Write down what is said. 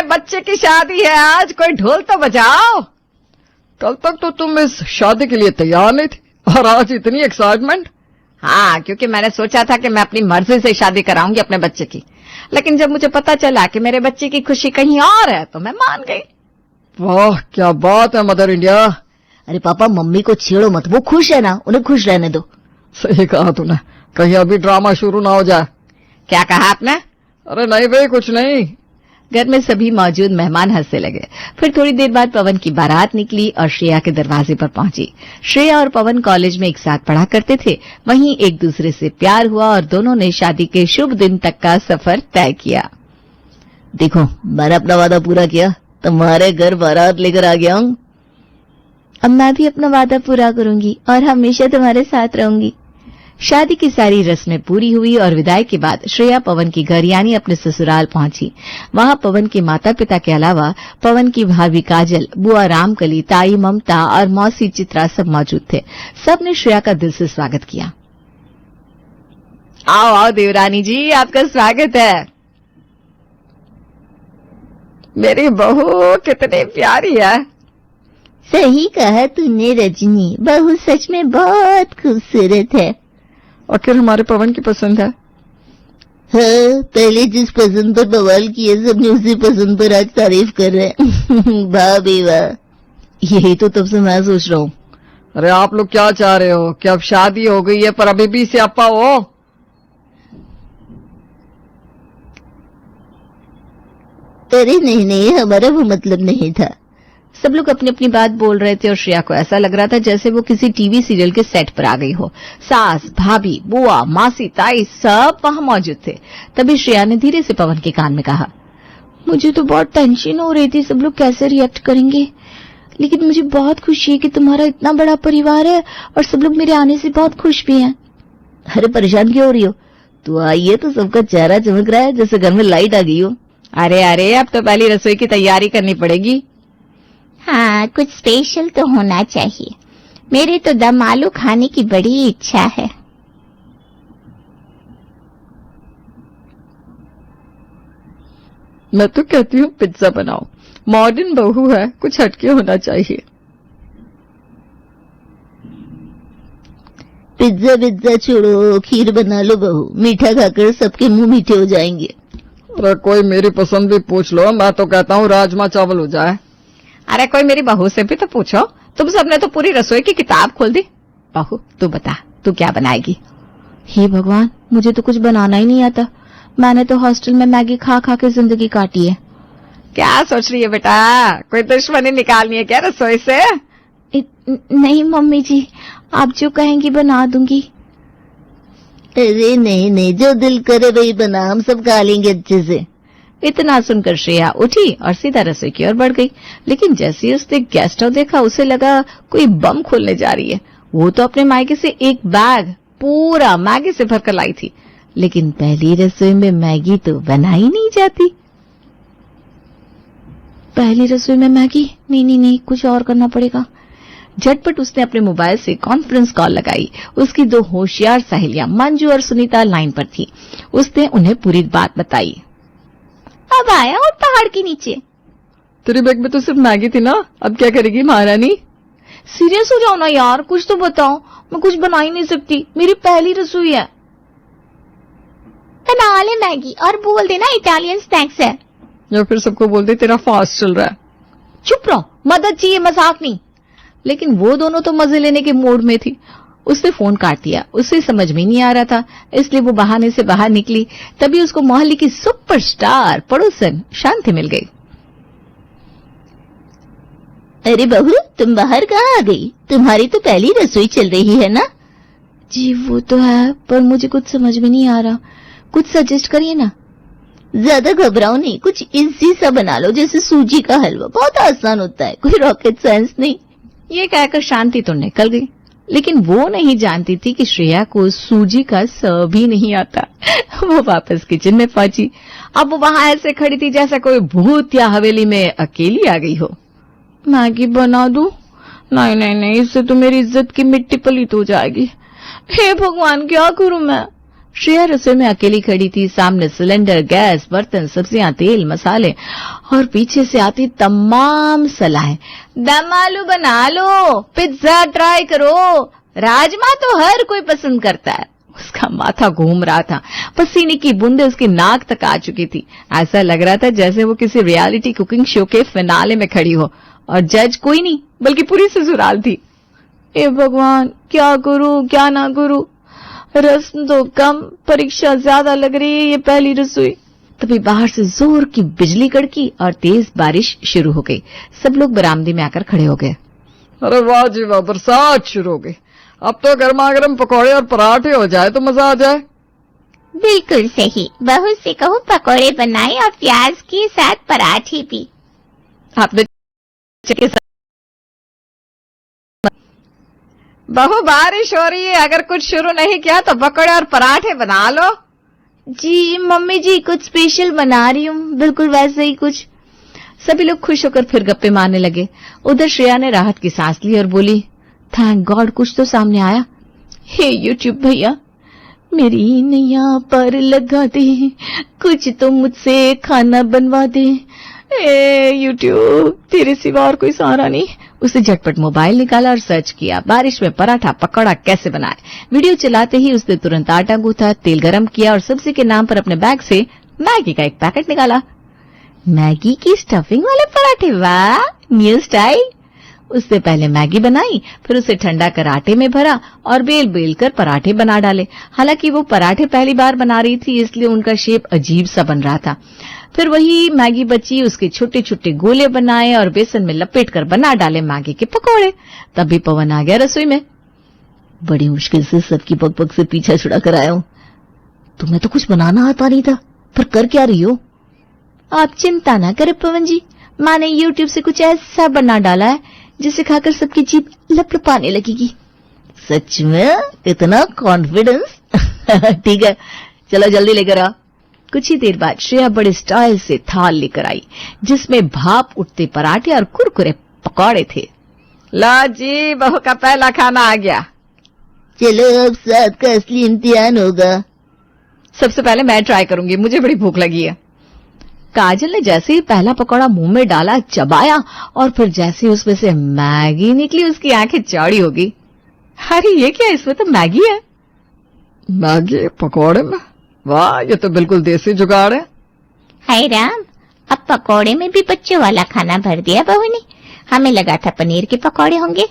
बच्चे की शादी है आज, कोई ढोल तो बजाओ। कल तक तो तुम इस शादी के लिए तैयार नहीं थी और आज इतनी एक्साइटमेंट। हाँ, क्योंकि मैंने सोचा था कि मैं अपनी मर्जी से शादी कराऊंगी अपने बच्चे की, लेकिन जब मुझे पता चला कि मेरे बच्चे की खुशी कहीं और है तो मैं मान गई। वाह क्या बात है मदर इंडिया। अरे पापा मम्मी को छेड़ो मत, वो खुश है ना, उन्हें खुश रहने दो। सही कहा तूने, कहीं अभी ड्रामा शुरू ना हो जाए। क्या कहा आपने? अरे नहीं भाई, कुछ नहीं। घर में सभी मौजूद मेहमान हंसने लगे। फिर थोड़ी देर बाद पवन की बारात निकली और श्रेया के दरवाजे पर पहुंची। श्रेया और पवन कॉलेज में एक साथ पढ़ा करते थे, वहीं एक दूसरे से प्यार हुआ और दोनों ने शादी के शुभ दिन तक का सफर तय किया। देखो मैंने अपना वादा पूरा किया, तुम्हारे घर बारात लेकर आ गया हूँ। अब मैं भी अपना वादा पूरा करूंगी और हमेशा तुम्हारे साथ रहूंगी। शादी की सारी रस्में पूरी हुई और विदाई के बाद श्रेया पवन की घर यानी अपने ससुराल पहुंची। वहां पवन के माता पिता के अलावा पवन की भाभी काजल, बुआ रामकली, ताई ममता और मौसी चित्रा सब मौजूद थे। सबने श्रेया का दिल से स्वागत किया। आओ आओ देवरानी जी, आपका स्वागत है। मेरी बहू कितनी प्यारी है। सही कहा तूने रजनी, बहू सच में बहुत खूबसूरत है। आखिर हमारे पवन की पसंद है। हाँ, पहले जिस पसंद पर बवाल किए सबने उसी पसंद पर आज तारीफ कर रहे हैं। वाह बे वाह, यही तो तब से मैं सोच रहा हूँ। अरे आप लोग क्या चाह रहे हो कि अब शादी हो गई है पर अभी भी से अपा हो? अरे नहीं नहीं, हमारा वो मतलब नहीं था। सब लोग अपनी अपनी बात बोल रहे थे और श्रेया को ऐसा लग रहा था जैसे वो किसी टीवी सीरियल के सेट पर आ गई हो। सास, भाभी, बुआ, मासी, ताई सब वहां मौजूद थे। तभी श्रेया ने धीरे से पवन के कान में कहा, मुझे तो बहुत टेंशन हो रही थी सब लोग कैसे रिएक्ट करेंगे, लेकिन मुझे बहुत खुशी है कि तुम्हारा इतना बड़ा परिवार है और सब लोग मेरे आने से बहुत खुश भी हैं। अरे परेशान क्यों हो रही हो? तू आई है तो सबका चेहरा चमक रहा है जैसे घर में लाइट आ गई हो। अरे अरे, अब तो पहली रसोई की तैयारी करनी पड़ेगी। हाँ, कुछ स्पेशल तो होना चाहिए। मेरे तो दम आलू खाने की बड़ी इच्छा है। मैं तो कहती हूँ पिज्जा बनाओ, मॉडर्न बहू है, कुछ हटके होना चाहिए। पिज्जा पिज्जा छोड़ो, खीर बना लो बहू, मीठा खाकर सबके मुंह मीठे हो जाएंगे। अरे कोई मेरी पसंद भी पूछ लो, मैं तो कहता हूँ राजमा चावल हो जाए। अरे कोई मेरी बहू से भी तो पूछो, तुम सबने तो पूरी रसोई की किताब खोल दी। बहू तू बता, तू क्या बनाएगी? हे भगवान, मुझे तो कुछ बनाना ही नहीं आता। मैंने तो हॉस्टल में मैगी खा खा के जिंदगी काटी है। क्या सोच रही है बेटा, कोई दुश्मनी निकालनी है क्या रसोई से? नहीं मम्मी जी, आप जो कहेंगी बना दूंगी। अरे नहीं नहीं, जो दिल करे वही बना, हम सब खा लेंगे अच्छे से। इतना सुनकर श्रेया उठी और सीधा रसोई की ओर बढ़ गई। लेकिन जैसे ही उसने गेस्ट हाउस देखा उसे लगा कोई बम खोलने जा रही है। वो तो अपने मायके से एक बैग पूरा मैगी से भरकर लाई थी, लेकिन पहली रसोई में मैगी तो बनाई नहीं जाती। पहली रसोई में मैगी? नहीं नहीं नहीं, कुछ और करना पड़ेगा। झटपट उसने अपने मोबाइल से कॉन्फ्रेंस कॉल लगाई। उसकी दो होशियार सहेलियां मंजू और सुनीता लाइन पर थी। उसने उन्हें पूरी बात बताई। अब आया और पहाड़ के नीचे। तेरी बैग में तो सिर्फ मैगी थी ना, अब क्या करेगी महारानी? सीरियस हो जाओ ना यार, कुछ तो बताओ। मैं कुछ बना ही नहीं सकती, मेरी पहली रसोई है। बना ले मैगी और बोल देना इटालियन स्नैक्स है। या फिर सबको बोल दे तेरा फास्ट चल रहा है। चुप रहो, मदद चाहिए, मजाक नहीं। लेकिन वो दोनों तो मजे लेने के मूड में थी। उसने फोन काट दिया। उसे समझ में नहीं आ रहा था, इसलिए वो बहाने से बाहर निकली। तभी उसको मोहल्ले की सुपरस्टार पड़ोसन शांति मिल गई। अरे बहू, तुम बाहर कहाँ आ गई? तुम्हारी तो पहली रसोई चल रही है ना? जी वो तो है, पर मुझे कुछ समझ में नहीं आ रहा, कुछ सजेस्ट करिए ना। ज्यादा घबराओ नहीं, कुछ इजी सा बना लो जैसे सूजी का हलवा, बहुत आसान होता है, कोई रॉकेट साइंस नहीं। ये कहकर शांति तो निकल गई, लेकिन वो नहीं जानती थी कि श्रेया को सूजी का स भी नहीं आता। वो वापस किचन में पहुंची। अब वो वहां ऐसे खड़ी थी जैसा कोई भूत या हवेली में अकेली आ गई हो। मैगी बना दूं? नहीं नहीं नहीं, इससे तो मेरी इज्जत की मिट्टी पलीत हो जाएगी। हे भगवान, क्या करूं मैं? श्रेया रसोई में अकेली खड़ी थी। सामने सिलेंडर, गैस, बर्तन, सब्जियां, तेल, मसाले और पीछे से आती तमाम सलाहें। दम आलू बना लो, पिज्जा ट्राई करो, राजमा तो हर कोई पसंद करता है। उसका माथा घूम रहा था, पसीने की बूंदें उसकी नाक तक आ चुकी थी। ऐसा लग रहा था जैसे वो किसी रियलिटी कुकिंग शो के फिनाले में खड़ी हो और जज कोई नहीं बल्कि पूरी ससुराल थी। हे भगवान, क्या करूं क्या ना करूं, रस्म तो कम, परीक्षा ज्यादा लग रही है ये पहली रसोई। तभी बाहर से जोर की बिजली कड़की और तेज बारिश शुरू हो गई। सब लोग बरामदे में आकर खड़े हो गए। अरे वाह जी वाह, बरसात शुरू हो गई। अब तो गर्मा गर्म पकौड़े और पराठे हो जाए तो मजा आ जाए। बिल्कुल सही, बहू से कहो पकोड़े बनाए और प्याज के साथ पराठे भी। आपने बहू बारिश हो रही है, अगर कुछ शुरू नहीं किया तो पकौड़े और पराठे बना लो। जी मम्मी जी, कुछ स्पेशल बना रही हूँ, बिल्कुल वैसे ही कुछ। सभी लोग खुश होकर फिर गप्पे मारने लगे। उधर श्रेया ने राहत की सांस ली और बोली, थैंक गॉड कुछ तो सामने आया। हे यूट्यूब भैया, मेरी नैया पर लगा दे, कुछ तो मुझसे खाना बनवा दे। ए यूट्यूब, तेरे सिवा और कोई सहारा नहीं। उसे झटपट मोबाइल निकाला और सर्च किया, बारिश में पराठा पकौड़ा कैसे बनाए। वीडियो चलाते ही उसने तुरंत आटा गूंथा, तेल गरम किया और सब्जी के नाम पर अपने बैग से मैगी का एक पैकेट निकाला। मैगी की स्टफिंग वाले पराठे, वाह, न्यू स्टाइल। उससे पहले मैगी बनाई, फिर उसे ठंडा कर आटे में भरा और बेल बेल कर पराठे बना डाले। हालांकि वो पराठे पहली बार बना रही थी, इसलिए उनका शेप अजीब सा बन रहा था। फिर वही मैगी बची, उसके छोटे छोटे गोले बनाए और बेसन में लपेट कर बना डाले मैगी के पकौड़े। तभी पवन आ गया रसोई में। बड़ी मुश्किल से सबकी पग से पीछा छुड़ा कर आया हूं। तुम्हें तो कुछ बनाना आता नहीं था, पर कर क्या रही हो? आप चिंता ना करें पवन जी, माँ ने यूट्यूब से कुछ ऐसा बना डाला है जिसे खाकर सबकी जीभ लपलपाने लगेगी। सच में? इतना कॉन्फिडेंस? ठीक है, चलो जल्दी लेकर आ। कुछ ही देर बाद श्रेया बड़े स्टाइल से थाल लेकर आई, जिसमें भाप उठते पराठे और कुरकुरे पकौड़े थे। ला जी, बहू का पहला खाना आ गया। चलो अब साथ का असली इम्तिहान होगा। सबसे पहले मैं ट्राई करूंगी, मुझे बड़ी भूख लगी है। काजल ने जैसे ही पहला पकौड़ा मुंह में डाला, चबाया और फिर जैसे उसमें से मैगी निकली, उसकी आंखें चौड़ी हो गई। अरे ये क्या, इसमें तो मैगी है। मैगी पकौड़े में? वाह, ये तो बिल्कुल देसी जुगाड़ है। हाय राम, अब पकोड़े में भी बच्चों वाला खाना भर दिया बहू ने। हमें लगा था पनीर के पकोड़े होंगे।